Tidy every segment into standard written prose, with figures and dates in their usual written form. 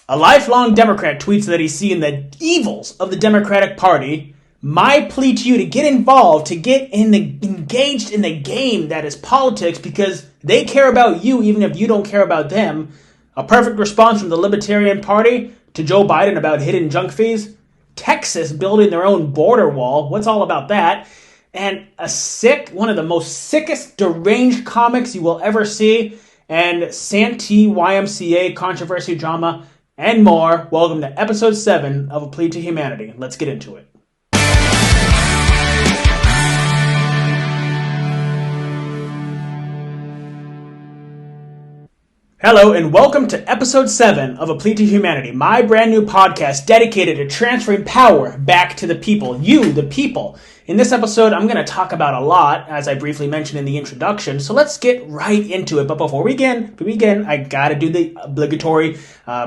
A lifelong Democrat tweets that he's seen the evils of the Democratic Party. My plea to you to get involved, to get engaged in the game that is politics, because they care about you even if you don't care about them. A perfect response from the Libertarian Party to Joe Biden about hidden junk fees. Texas building their own border wall. What's all about that? And one of the most sickest, deranged comics you will ever see. And Santee YMCA Controversy Drama and more. Welcome to episode 7 of A Plea to Humanity. Let's get into it. Hello and welcome to episode 7 of A Plea to Humanity, my brand new podcast dedicated to transferring power back to the people, you, the people. In this episode, I'm going to talk about a lot, as I briefly mentioned in the introduction, so let's get right into it. But before we begin, I gotta do the obligatory,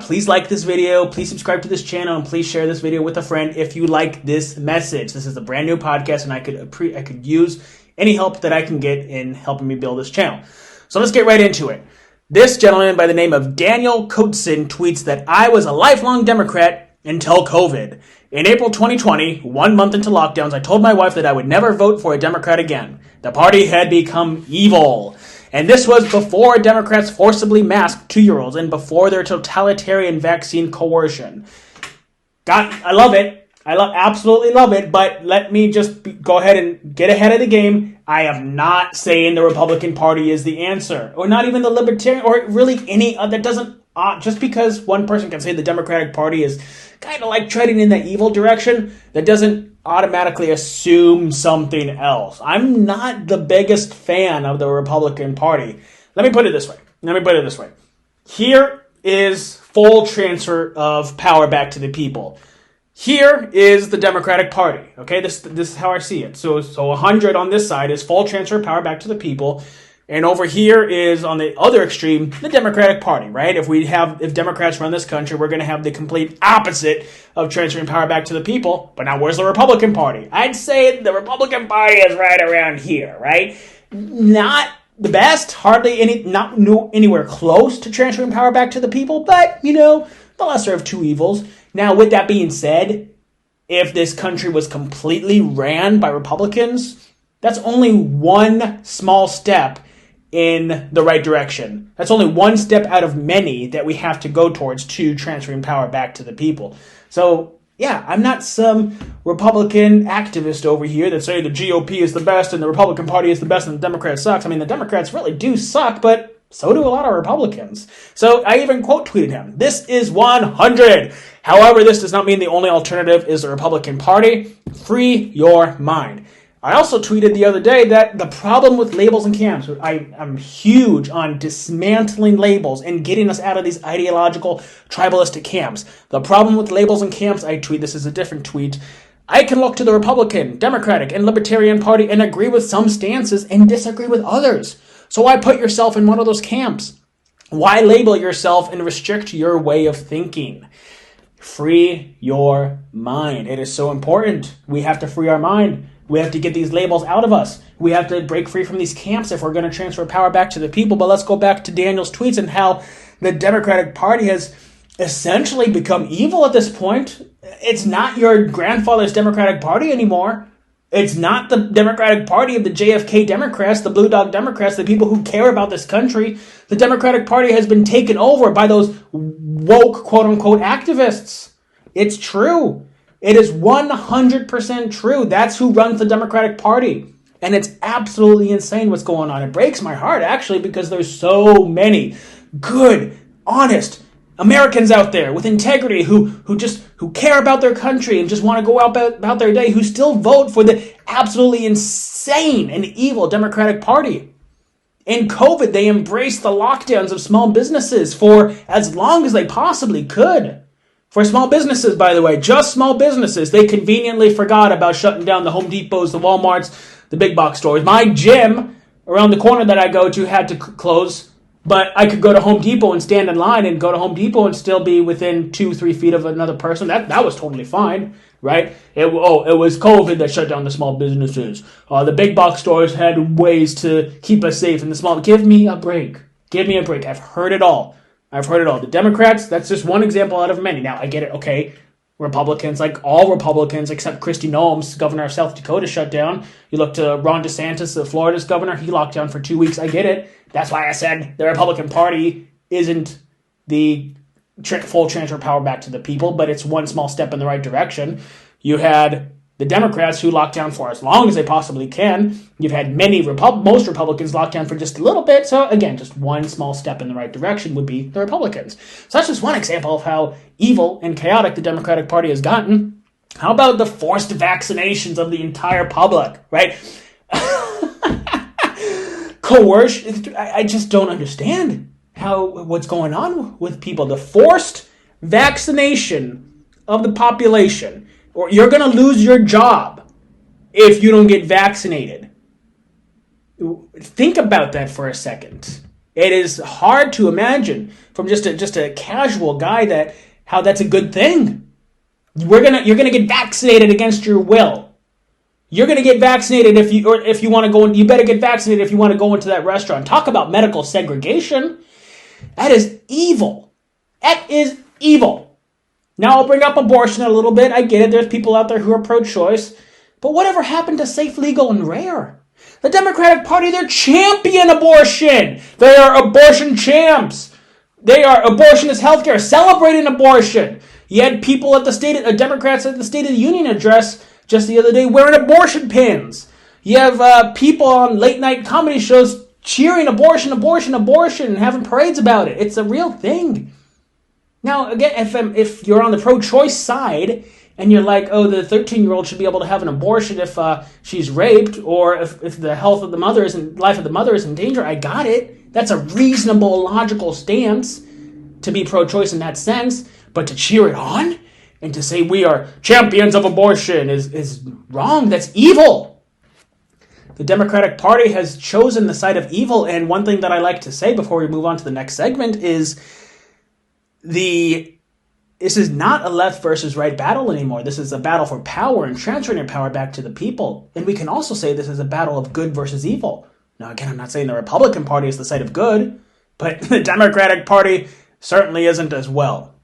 please like this video, please subscribe to this channel, and please share this video with a friend if you like this message. This is a brand new podcast, and I could use any help that I can get in helping me build this channel. So let's get right into it. This gentleman by the name of Daniel Coatson tweets that I was a lifelong Democrat until COVID. In April 2020, 1 month into lockdowns, I told my wife that I would never vote for a Democrat again. The party had become evil. And this was before Democrats forcibly masked 2-year-olds and before their totalitarian vaccine coercion. I love it. Absolutely love it, but let me just go ahead and get ahead of the game. I am not saying the Republican Party is the answer, or not even the Libertarian, or really any other. That doesn't, just because one person can say the Democratic Party is kind of like treading in the evil direction, that doesn't automatically assume something else. I'm not the biggest fan of the Republican Party. Let me put it this way. Here is full transfer of power back to the people. Here is the Democratic Party, okay? This is how I see it. So 100 on this side is full transfer of power back to the people. And over here is, on the other extreme, the Democratic Party, right? If Democrats run this country, we're going to have the complete opposite of transferring power back to the people. But now where's the Republican Party? I'd say the Republican Party is right around here, right? Not the best, not anywhere close to transferring power back to the people, but, the lesser of two evils. Now, with that being said, if this country was completely ran by Republicans, that's only one small step in the right direction. That's only one step out of many that we have to go towards to transferring power back to the people. So, yeah, I'm not some Republican activist over here that say the GOP is the best and the Republican Party is the best and the Democrats sucks. I mean, the Democrats really do suck, but so do a lot of Republicans. So I even quote tweeted him. This is 100. However, this does not mean the only alternative is the Republican Party. Free your mind. I also tweeted the other day that the problem with labels and camps, I'm huge on dismantling labels and getting us out of these ideological tribalistic camps. The problem with labels and camps, this is a different tweet. I can look to the Republican, Democratic, and Libertarian Party and agree with some stances and disagree with others. So why put yourself in one of those camps? Why label yourself and restrict your way of thinking? Free your mind. It is so important. We have to free our mind. We have to get these labels out of us. We have to break free from these camps if we're going to transfer power back to the people. But let's go back to Daniel's tweets and how the Democratic Party has essentially become evil at this point. It's not your grandfather's Democratic Party anymore. It's not the Democratic Party of the JFK Democrats, the Blue Dog Democrats, the people who care about this country. The Democratic Party has been taken over by those woke, quote-unquote, activists. It's true. It is 100% true. That's who runs the Democratic Party. And it's absolutely insane what's going on. It breaks my heart, actually, because there's so many good, honest Americans out there with integrity who care about their country and just want to go out about their day, who still vote for the absolutely insane and evil Democratic Party. In COVID, they embraced the lockdowns of small businesses for as long as they possibly could. For small businesses, by the way, just small businesses, they conveniently forgot about shutting down the Home Depots, the Walmarts, the big box stores. My gym around the corner that I go to had to close. But I could go to Home Depot and stand in line and go to Home Depot and still be within 2-3 feet of another person. That was totally fine, right? It was COVID that shut down the small businesses. The big box stores had ways to keep us safe in the small. Give me a break. I've heard it all. I've heard it all. The Democrats, that's just one example out of many. Now, I get it. Okay, Republicans, like all Republicans except Kristi Noem's governor of South Dakota, shut down. You look to Ron DeSantis, the Florida's governor, he locked down for 2 weeks. I get it. That's why I said the Republican Party isn't the full transfer of power back to the people, but it's one small step in the right direction. You had the Democrats who locked down for as long as they possibly can. You've had most Republicans locked down for just a little bit. So again, just one small step in the right direction would be the Republicans. So that's just one example of how evil and chaotic the Democratic Party has gotten. How about the forced vaccinations of the entire public, right? Coercion. I just don't understand what's going on with people. The forced vaccination of the population. Or you're going to lose your job if you don't get vaccinated. Think about that for a second. It is hard to imagine from just a casual guy how that's a good thing. You're gonna get vaccinated against your will. You're gonna get vaccinated if you want to go. You better get vaccinated if you want to go into that restaurant. Talk about medical segregation. That is evil. That is evil. Now I'll bring up abortion a little bit. I get it. There's people out there who are pro-choice. But whatever happened to safe, legal, and rare? The Democratic Party, they're champion abortion. They are abortion champs. They are abortionist healthcare, celebrating abortion. You had people at Democrats at the State of the Union address just the other day wearing abortion pins. You have people on late night comedy shows cheering abortion, abortion, abortion, and having parades about it. It's a real thing. Now, again, if you're on the pro-choice side and you're like, oh, the 13-year-old should be able to have an abortion if she's raped or if the health of the mother life of the mother is in danger, I got it. That's a reasonable, logical stance to be pro-choice in that sense. But to cheer it on and to say we are champions of abortion is wrong. That's evil. The Democratic Party has chosen the side of evil. And one thing that I like to say before we move on to the next segment is this is not a left versus right battle anymore. This is a battle for power and transferring your power back to the people. And we can also say this is a battle of good versus evil. Now, again, I'm not saying the Republican Party is the side of good, but the Democratic Party certainly isn't as well.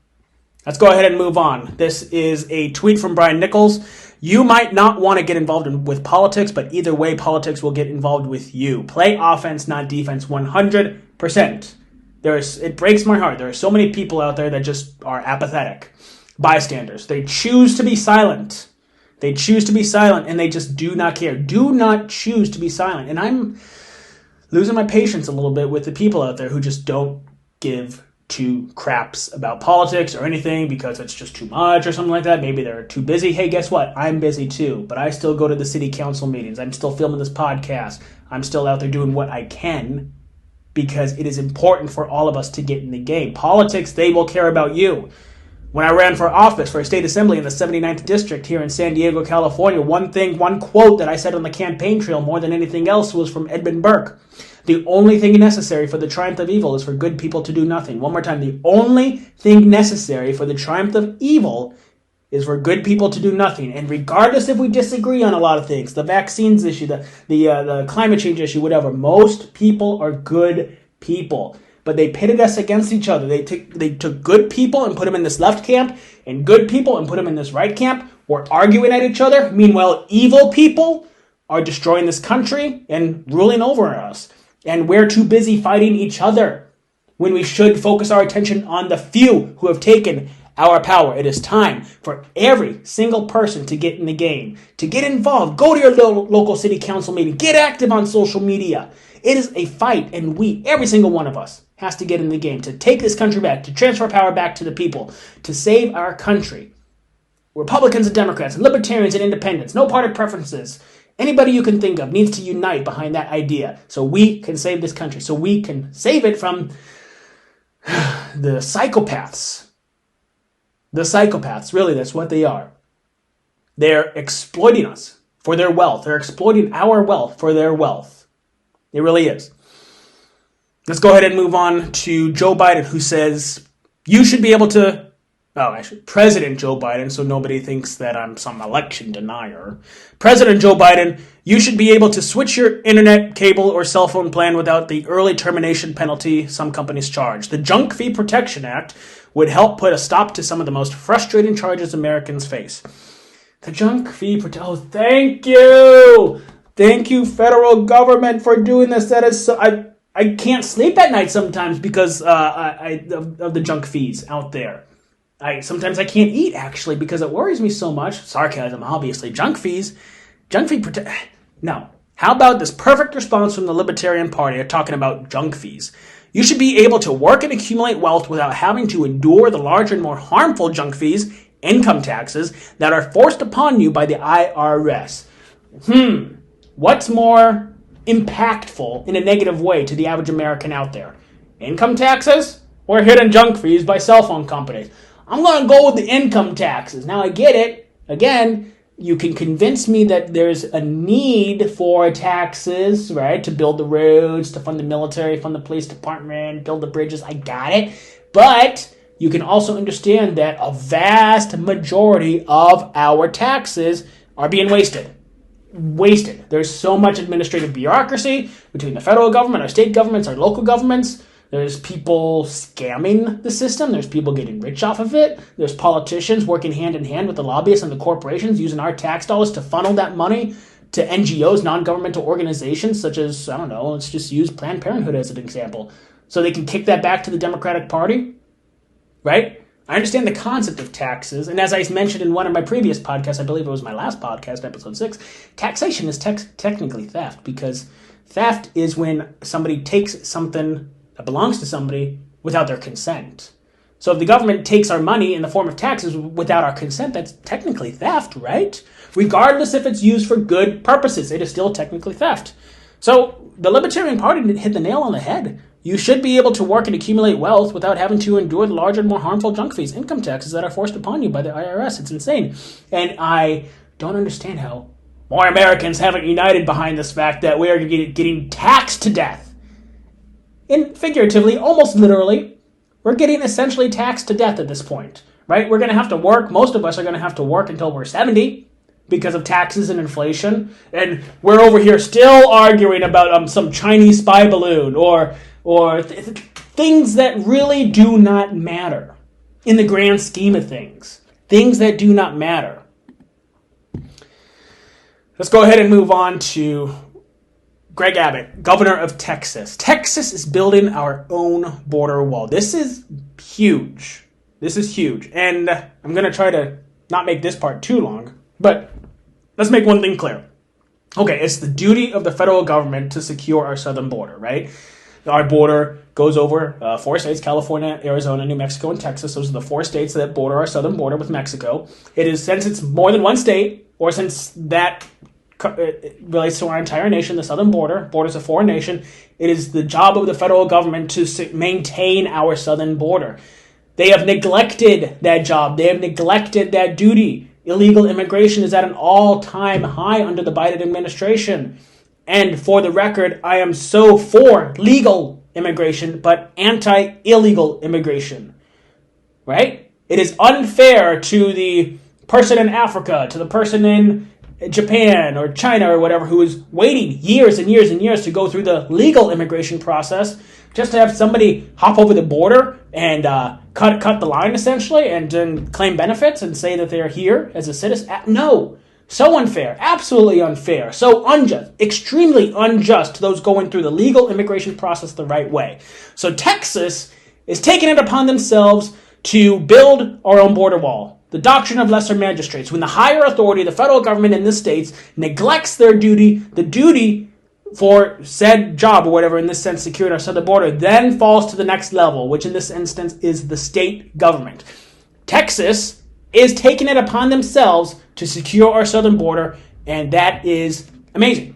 Let's go ahead and move on. This is a tweet from Brian Nichols. You might not want to get involved with politics, but either way, politics will get involved with you. Play offense, not defense, 100%. It breaks my heart. There are so many people out there that just are apathetic. Bystanders. They choose to be silent. They choose to be silent, and they just do not care. Do not choose to be silent. And I'm losing my patience a little bit with the people out there who just don't give two craps about politics or anything because it's just too much or something like that. Maybe they're too busy. Hey, guess what? I'm busy too, but I still go to the city council meetings. I'm still filming this podcast. I'm still out there doing what I can because it is important for all of us to get in the game. Politics, they will care about you. When I ran for office for a state assembly in the 79th district here in San Diego, California, one quote that I said on the campaign trail more than anything else was from Edmund Burke. The only thing necessary for the triumph of evil is for good people to do nothing. One more time. The only thing necessary for the triumph of evil is for good people to do nothing. And regardless if we disagree on a lot of things, the vaccines issue, the climate change issue, whatever, most people are good people. But they pitted us against each other. They took good people and put them in this left camp, and good people and put them in this right camp. We're arguing at each other. Meanwhile, evil people are destroying this country and ruling over us. And we're too busy fighting each other when we should focus our attention on the few who have taken our power. It is time for every single person to get in the game, to get involved. Go to your local city council meeting. Get active on social media. It is a fight, and every single one of us, has to get in the game to take this country back, to transfer power back to the people, to save our country. Republicans and Democrats and Libertarians and Independents, no party preferences. Anybody you can think of needs to unite behind that idea so we can save this country, so we can save it from the psychopaths. The psychopaths, really, that's what they are. They're exploiting us for their wealth. They're exploiting our wealth for their wealth. It really is. Let's go ahead and move on to Joe Biden, who says, you should be able to Actually, President Joe Biden, so nobody thinks that I'm some election denier. President Joe Biden, you should be able to switch your internet, cable, or cell phone plan without the early termination penalty some companies charge. The Junk Fee Protection Act would help put a stop to some of the most frustrating charges Americans face. The Junk Fee Protection... Oh, thank you! Thank you, federal government, for doing this. That is so... I can't sleep at night sometimes because of the junk fees out there. Sometimes I can't eat, actually, because it worries me so much. Sarcasm, obviously. Junk fees. No. How about this perfect response from the Libertarian Party talking about junk fees? You should be able to work and accumulate wealth without having to endure the larger and more harmful junk fees, income taxes, that are forced upon you by the IRS. What's more impactful in a negative way to the average American out there? Income taxes or hidden junk fees by cell phone companies? I'm going to go with the income taxes. Now, I get it. Again, you can convince me that there's a need for taxes, right, to build the roads, to fund the military, fund the police department, build the bridges. I got it. But you can also understand that a vast majority of our taxes are being wasted. There's so much administrative bureaucracy between the federal government, our state governments, our local governments. There's people scamming the system. There's people getting rich off of it. There's politicians working hand in hand with the lobbyists and the corporations using our tax dollars to funnel that money to NGOs, non-governmental organizations, such as, I don't know, let's just use Planned Parenthood as an example. So they can kick that back to the Democratic Party, right? I understand the concept of taxes, and as I mentioned in one of my previous podcasts, I believe it was my last podcast, episode 6, taxation is technically theft, because theft is when somebody takes something that belongs to somebody without their consent. So if the government takes our money in the form of taxes without our consent, that's technically theft, right? Regardless if it's used for good purposes, it is still technically theft. So the Libertarian Party hit the nail on the head. You should be able to work and accumulate wealth without having to endure the larger and more harmful junk fees, income taxes that are forced upon you by the IRS. It's insane. And I don't understand how more Americans haven't united behind this fact that we are getting taxed to death. And figuratively, almost literally, we're getting essentially taxed to death at this point, right? We're going to have to work. Most of us are going to have to work until we're 70 because of taxes and inflation. And we're over here still arguing about some Chinese spy balloon or things that really do not matter in the grand scheme of things. Things that do not matter. Let's go ahead and move on to Greg Abbott, governor of Texas. Texas is building our own border wall. This is huge. And I'm going to try to not make this part too long, but let's make one thing clear. Okay, it's the duty of the federal government to secure our southern border, right? Our border goes over 4 states, California, Arizona, New Mexico, and Texas. Those are the 4 states that border our southern border with Mexico. It is, since it's more than one state, or since that it relates to our entire nation, the southern border, borders a foreign nation, it is the job of the federal government to maintain our southern border. They have neglected that job. They have neglected that duty. Illegal immigration is at an all-time high under the Biden administration. And for the record, I am so for legal immigration, but anti-illegal immigration. Right? It is unfair to the person in Africa, to the person in Japan or China or whatever, who is waiting years and years and years to go through the legal immigration process, just to have somebody hop over the border and cut the line, essentially, and then claim benefits and say that they're here as a citizen. No. So unfair. Absolutely unfair. So unjust. Extremely unjust to those going through the legal immigration process the right way. So Texas is taking it upon themselves to build our own border wall. The doctrine of lesser magistrates. When the higher authority, the federal government in the states, neglects their duty, the duty for said job or whatever, in this sense, securing our southern border, then falls to the next level, which in this instance is the state government. Texas is taking it upon themselves to secure our southern border, and that is amazing.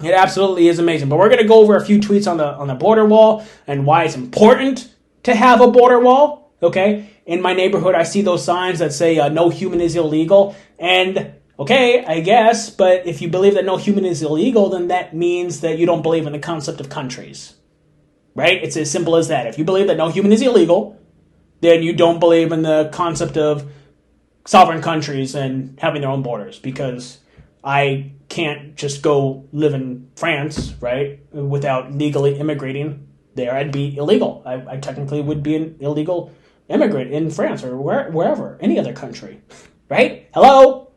It absolutely is amazing. But we're going to go over a few tweets on the border wall and why it's important to have a border wall, okay? In my neighborhood, I see those signs that say no human is illegal, and okay, I guess, but if you believe that no human is illegal, then that means that you don't believe in the concept of countries, right? It's as simple as that. If you believe that no human is illegal, then you don't believe in the concept of sovereign countries and having their own borders, because I can't just go live in France, right, without legally immigrating there. I'd be illegal. I technically would be an illegal immigrant in France or wherever, any other country, right? Hello?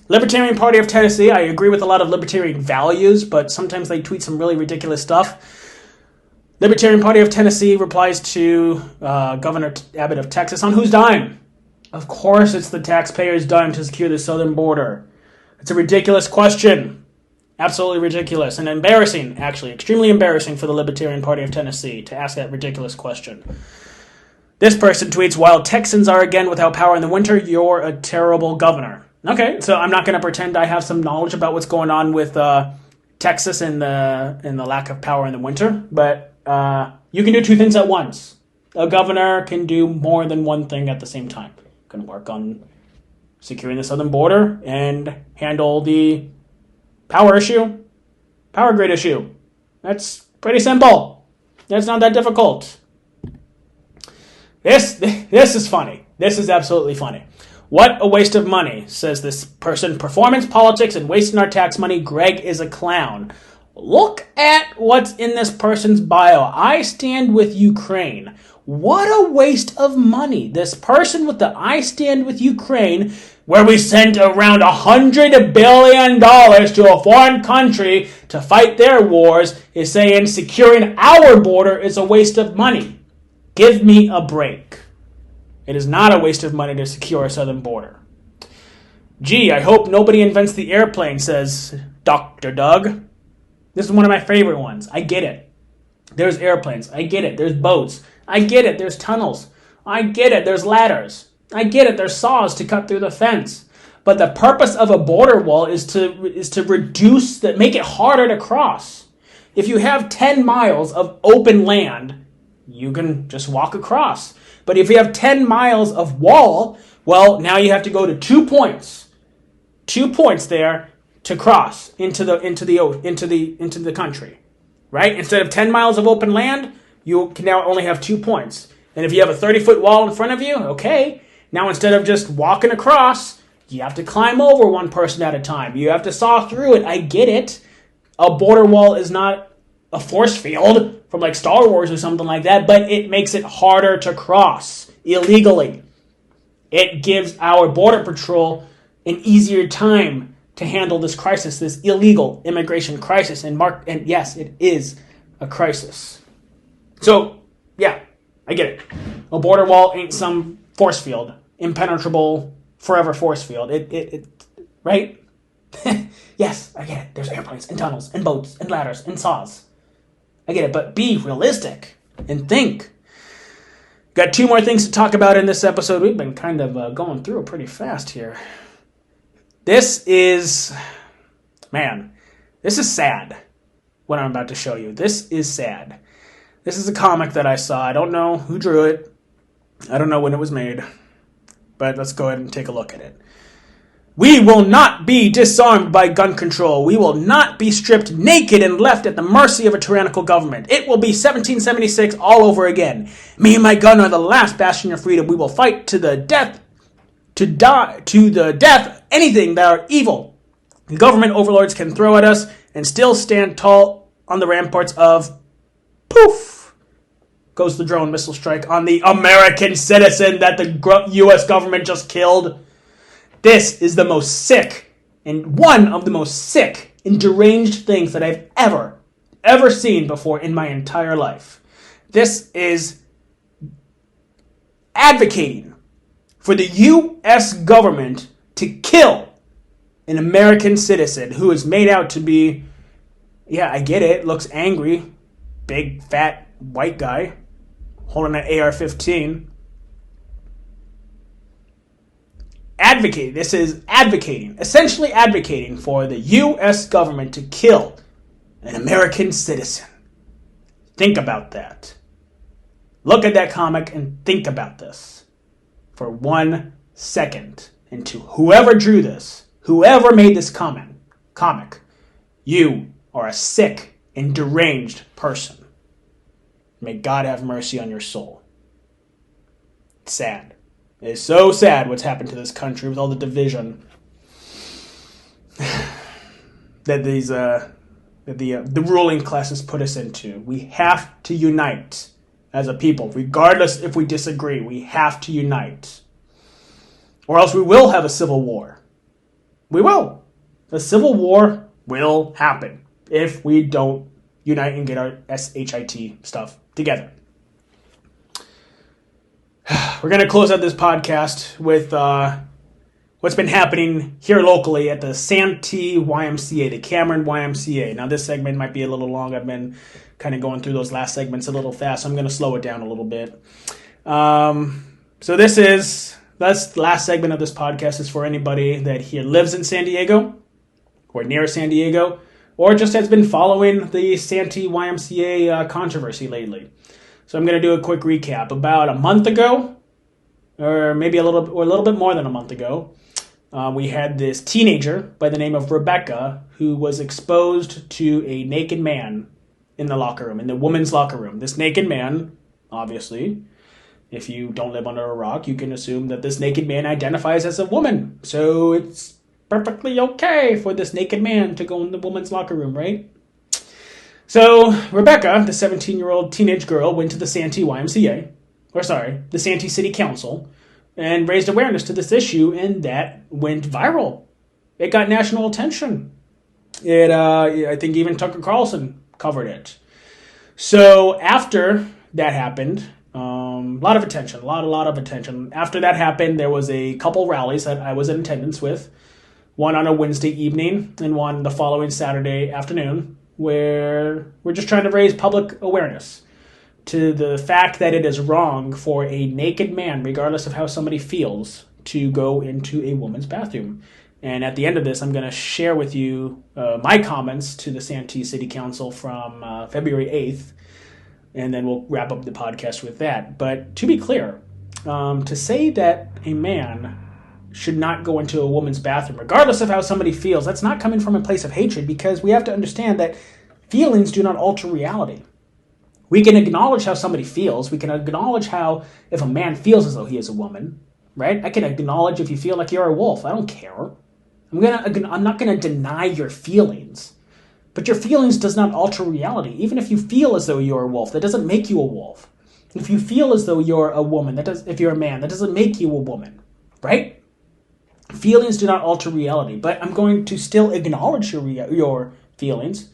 Libertarian Party of Tennessee, I agree with a lot of libertarian values, but sometimes they tweet some really ridiculous stuff. Libertarian Party of Tennessee replies to Governor Abbott of Texas on whose dime? Of course it's the taxpayers' dime to secure the southern border. It's a ridiculous question. Absolutely ridiculous and embarrassing, actually. Extremely embarrassing for the Libertarian Party of Tennessee to ask that ridiculous question. This person tweets, while Texans are again without power in the winter, you're a terrible governor. Okay, so I'm not going to pretend I have some knowledge about what's going on with Texas and the lack of power in the winter, but you can do two things at once. A governor can do more than one thing at the same time. Can work on securing the southern border and handle the power grid issue. That's pretty simple. That's not that difficult. This is funny. This is absolutely funny. What a waste of money, says this person. Performance politics and wasting our tax money. Greg is a clown. Look at what's in this person's bio. I stand with Ukraine. What a waste of money. This person with the I stand with Ukraine, where we sent around $100 billion to a foreign country to fight their wars, is saying securing our border is a waste of money. Give me a break. It is not a waste of money to secure a southern border. Gee, I hope nobody invents the airplane, says Dr. Doug. This is one of my favorite ones. I get it. There's airplanes. I get it. There's boats. I get it. There's tunnels. I get it. There's ladders. I get it. There's saws to cut through the fence. But the purpose of a border wall is to reduce make it harder to cross. If you have 10 miles of open land, you can just walk across. But if you have 10 miles of wall, well, now you have to go to 2 points. 2 points there to cross into the country. Right? Instead of 10 miles of open land, you can now only have 2 points. And if you have a 30-foot wall in front of you, okay, now instead of just walking across, you have to climb over one person at a time. You have to saw through it. I get it. A border wall is not a force field from like Star Wars or something like that, but it makes it harder to cross illegally. It gives our border patrol an easier time to handle this crisis, this illegal immigration crisis. And yes, it is a crisis. So, yeah, I get it. A border wall ain't some force field, impenetrable, forever force field. It right? Yes, I get it. There's airplanes and tunnels and boats and ladders and saws. I get it, but be realistic and think. Got 2 more things to talk about in this episode. We've been kind of going through it pretty fast here. This is sad, what I'm about to show you. This is sad. This is a comic that I saw. I don't know who drew it. I don't know when it was made. But let's go ahead and take a look at it. We will not be disarmed by gun control. We will not be stripped naked and left at the mercy of a tyrannical government. It will be 1776 all over again. Me and my gun are the last bastion of freedom. We will fight to the death, anything that are evil. The government overlords can throw at us and still stand tall on the ramparts of poof. Goes the drone missile strike on the American citizen that the U.S. government just killed. This is the most sick, and one of the most sick and deranged things that I've ever seen before in my entire life. This is advocating for the U.S. government to kill an American citizen who is made out to be, yeah, I get it, looks angry, big, fat, white guy, holding an AR-15. This is essentially advocating for the U.S. government to kill an American citizen. Think about that. Look at that comic and think about this for 1 second. And to whoever drew this, whoever made this comic, you are a sick and deranged person. May God have mercy on your soul. It's sad. It is so sad what's happened to this country with all the division that the ruling classes put us into. We have to unite as a people, regardless if we disagree. We have to unite, or else we will have a civil war. We will. A civil war will happen if we don't unite and get our SHIT stuff together. We're going to close out this podcast with what's been happening here locally at the Santee YMCA, the Cameron YMCA. Now, this segment might be a little long. I've been kind of going through those last segments a little fast, so I'm going to slow it down a little bit. So that's the last segment of this podcast is for anybody that here lives in San Diego or near San Diego, or just has been following the Santee YMCA controversy lately. So I'm going to do a quick recap. About a month ago, or maybe a little bit more than a month ago, we had this teenager by the name of Rebecca who was exposed to a naked man in the locker room, in the women's locker room. This naked man, obviously, if you don't live under a rock, you can assume that this naked man identifies as a woman. So it's perfectly okay for this naked man to go in the women's locker room, right? So Rebecca, the 17-year-old teenage girl, went to the Santee the Santee City Council, and raised awareness to this issue, and that went viral. It got national attention. I think even Tucker Carlson covered it. So after that happened, a lot of attention. After that happened, there was a couple rallies that I was in attendance with, one on a Wednesday evening and one the following Saturday afternoon, where we're just trying to raise public awareness to the fact that it is wrong for a naked man, regardless of how somebody feels, to go into a woman's bathroom. And at the end of this, I'm going to share with you my comments to the Santee City Council from February 8th, and then we'll wrap up the podcast with that. But to be clear, to say that a man should not go into a woman's bathroom, regardless of how somebody feels, that's not coming from a place of hatred, because we have to understand that feelings do not alter reality. We can acknowledge how somebody feels. We can acknowledge how, if a man feels as though he is a woman, right? I can acknowledge if you feel like you're a wolf. I don't care. I'm not going to deny your feelings. But your feelings does not alter reality. Even if you feel as though you're a wolf, that doesn't make you a wolf. If you feel as though you're a woman, if you're a man, that doesn't make you a woman, right? Feelings do not alter reality, but I'm going to still acknowledge your feelings.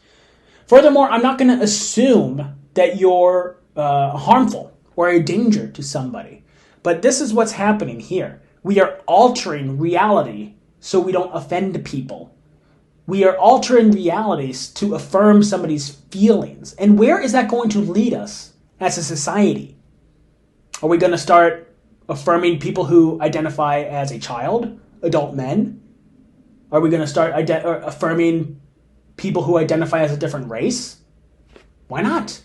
Furthermore, I'm not going to assume that you're harmful or a danger to somebody. But this is what's happening here. We are altering reality so we don't offend people. We are altering realities to affirm somebody's feelings. And where is that going to lead us as a society? Are we going to start affirming people who identify as a child, adult men? Are we going to start affirming people who identify as a different race? Why not?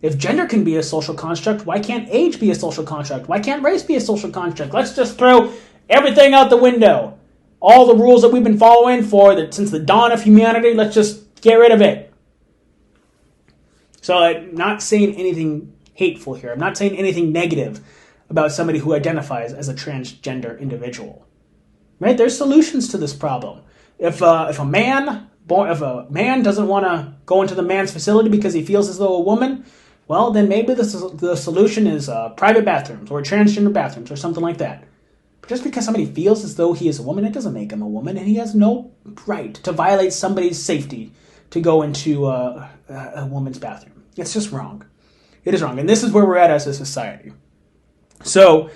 If gender can be a social construct, why can't age be a social construct? Why can't race be a social construct? Let's just throw everything out the window. All the rules that we've been following since the dawn of humanity, let's just get rid of it. So I'm not saying anything hateful here. I'm not saying anything negative about somebody who identifies as a transgender individual. Right? There's solutions to this problem. If a man doesn't want to go into the man's facility because he feels as though a woman, well, then maybe the solution is private bathrooms or transgender bathrooms or something like that. But just because somebody feels as though he is a woman, it doesn't make him a woman, and he has no right to violate somebody's safety to go into a woman's bathroom. It's just wrong. It is wrong, and this is where we're at as a society. So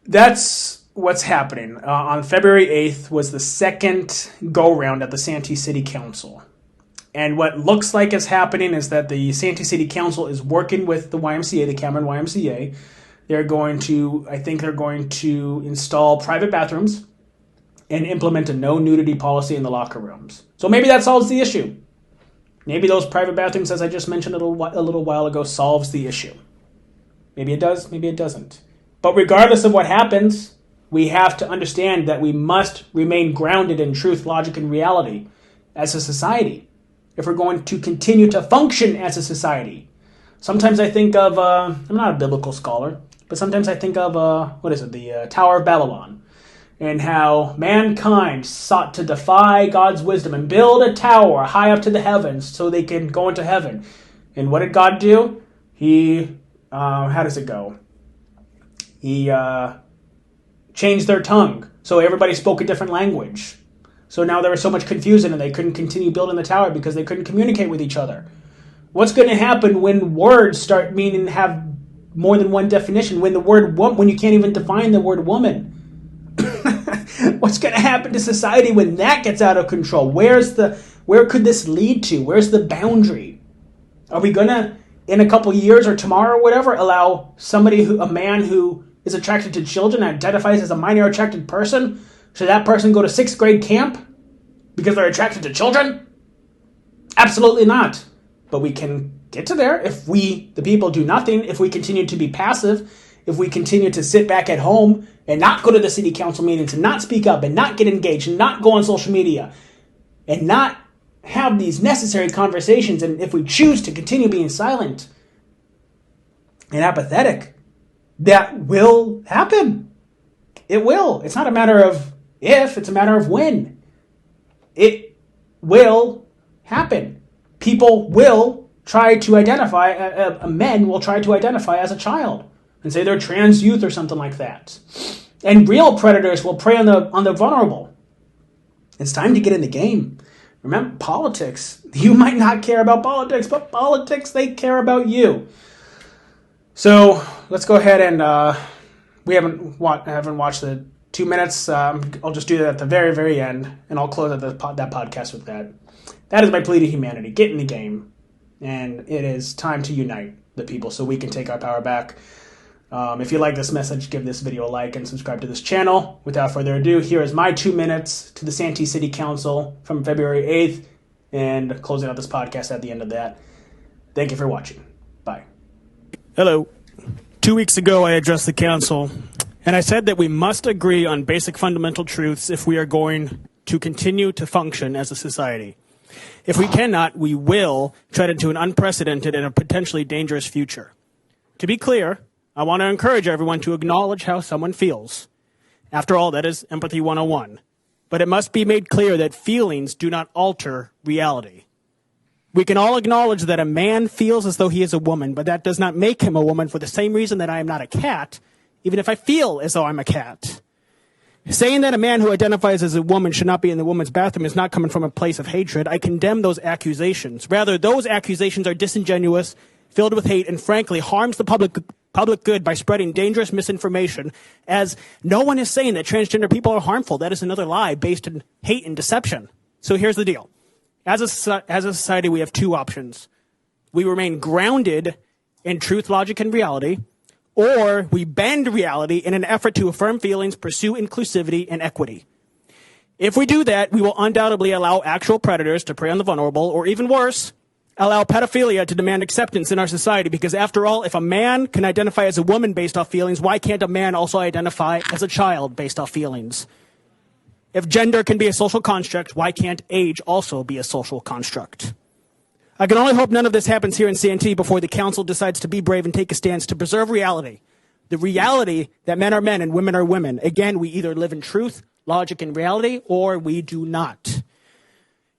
that's what's happening. On February 8th was the second go-round at the Santee City Council. And what looks like is happening is that the Santee City Council is working with the YMCA, the Cameron YMCA. They're going to install private bathrooms and implement a no nudity policy in the locker rooms. So maybe that solves the issue. Maybe those private bathrooms, as I just mentioned a little while ago, solves the issue. Maybe it does, maybe it doesn't. But regardless of what happens, we have to understand that we must remain grounded in truth, logic, and reality as a society if we're going to continue to function as a society. Sometimes I think of, I'm not a biblical scholar, but sometimes I think of, the Tower of Babylon, and how mankind sought to defy God's wisdom and build a tower high up to the heavens so they can go into heaven. And what did God do? He, how does it go? He changed their tongue, so everybody spoke a different language. So now there was so much confusion and they couldn't continue building the tower because they couldn't communicate with each other. What's going to happen when words start meaning have more than one definition? When you can't even define the word woman? What's going to happen to society when that gets out of control? Where could this lead to? Where's the boundary? Are we going to, in a couple years or tomorrow or whatever, allow a man who is attracted to children, identifies as a minor attracted person, should that person go to 6th grade camp because they're attracted to children? Absolutely not. But we can get to there if we, the people, do nothing, if we continue to be passive, if we continue to sit back at home and not go to the city council meetings and not speak up and not get engaged and not go on social media and not have these necessary conversations. And if we choose to continue being silent and apathetic, that will happen. It will. It's not a matter of if, it's a matter of when. It will happen. People will try to identify, men will try to identify as a child and say they're trans youth or something like that. And real predators will prey on the vulnerable. It's time to get in the game. Remember, politics. You might not care about politics, but politics, they care about you. So let's go ahead and I haven't watched the 2 minutes. I'll just do that at the very, very end, and I'll close out that podcast with that. That is my plea to humanity. Get in the game. And it is time to unite the people so we can take our power back. If you like this message, give this video a like and subscribe to this channel. Without further ado, here is my 2 minutes to the Santee City Council from February 8th, and closing out this podcast at the end of that. Thank you for watching. Bye. Hello. 2 weeks ago, I addressed the council, and I said that we must agree on basic fundamental truths if we are going to continue to function as a society. If we cannot, we will tread into an unprecedented and a potentially dangerous future. To be clear, I want to encourage everyone to acknowledge how someone feels. After all, that is empathy 101. But it must be made clear that feelings do not alter reality. We can all acknowledge that a man feels as though he is a woman, but that does not make him a woman for the same reason that I am not a cat, even if I feel as though I'm a cat. Saying that a man who identifies as a woman should not be in the woman's bathroom is not coming from a place of hatred. I condemn those accusations. Rather, those accusations are disingenuous, filled with hate, and frankly harms the public good by spreading dangerous misinformation, as no one is saying that transgender people are harmful. That is another lie based in hate and deception. So here's the deal. As a society, we have two options. We remain grounded in truth, logic, and reality, or we bend reality in an effort to affirm feelings, pursue inclusivity, and equity. If we do that, we will undoubtedly allow actual predators to prey on the vulnerable, or even worse, allow pedophilia to demand acceptance in our society, because after all, if a man can identify as a woman based off feelings, why can't a man also identify as a child based off feelings? If gender can be a social construct, why can't age also be a social construct? I can only hope none of this happens here in Santee before the council decides to be brave and take a stance to preserve reality. The reality that men are men and women are women. Again, we either live in truth, logic, and reality, or we do not.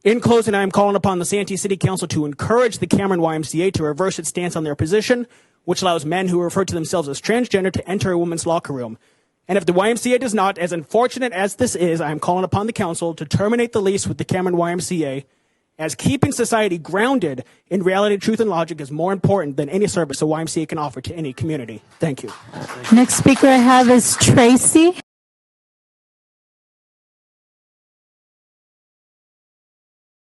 In closing, I am calling upon the Santee City Council to encourage the Cameron YMCA to reverse its stance on their position, which allows men who refer to themselves as transgender to enter a women's locker room. And if the YMCA does not, as unfortunate as this is, I am calling upon the council to terminate the lease with the Cameron YMCA, as keeping society grounded in reality, truth, and logic is more important than any service a YMCA can offer to any community. Thank you. Next speaker I have is Tracy.